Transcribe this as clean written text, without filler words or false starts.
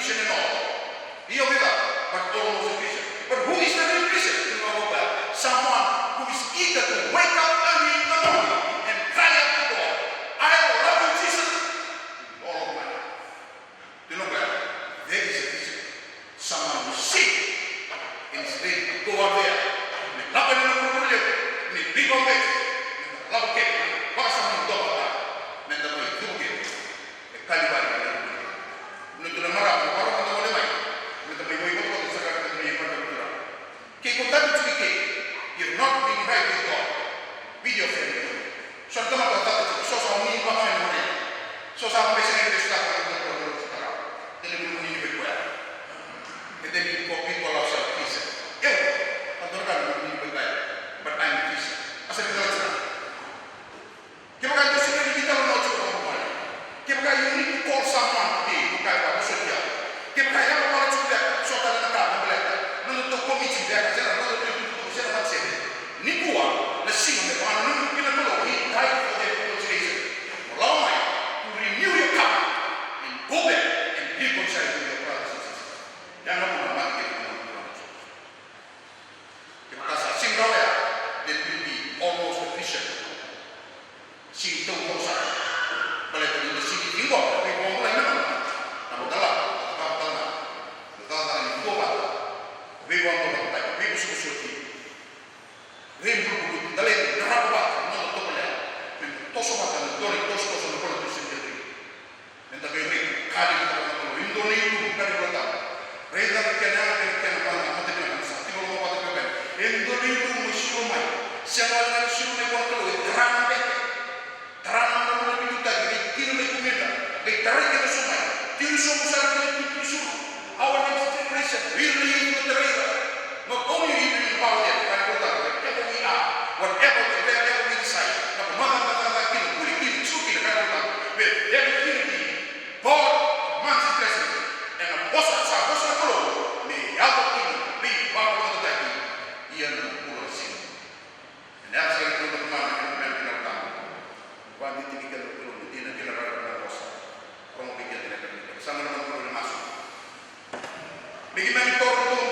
Christian and all. Io vedo, but almost a Christian. But who is the real Christian? Someone who is eager to wake up early in the morning and cry out to God, I love you, Jesus, with all of my heart. You know what? There is a Christian. Someone who is sick and is ready to go out there. Love and love and big on it. Love cake. What someone do about that? Men the boy do it. A caliber. No to the Mara, the Mara, the Mara. With the boy go to the secretary of the Mara. Keep on that to the cake. You're not being right with God. Be your friend. So don't have that. So some need to find money. So some person in the staff of the world. Then you will need to be well. And then you go people outside peace. I don't know need to be well. But I'm peace. I said, no, it's not. Give a guy to say, you don't know what's going on. Give a guy, you need to call someone today. You guys are also here. Give a guy, I don't want to do that. So that I'm not going to no, no, committee there. Nikua, the singer, one in the middle, he died for their reconciliation. Allow me to renew your covenant and go back and reconcile with your brothers and sisters. They are not going to get it. Because I sing down there, they will be almost a Christian. Sing to Mosa. But let me sing it in God. They won't let me know. I'm a dala. We want to know that people should be. Rainbow, the lake, the Rabba, not the Topola, and Tosomata, the Dori, Tostos, and the politician. And the very Kali, Indonesian, Caribata, Reza, Canal, and Canada, Matematica, Indonesian, Mushumai, Samal, Shumai, Water, Rambe, Taran, they kill the Kumina, they direct the Sumai, Tilsum, our next generation, really into the river, not only even in power. Whatever we decide, the mother kill, we kill, two kill, with everything, God, man's blessing, and a boss of Sabosa, may have a king, be one of the day, Ian Pura Sin. And that's why the man and the town. One meeting in a general boss, from the beginning, some of them will master. Begin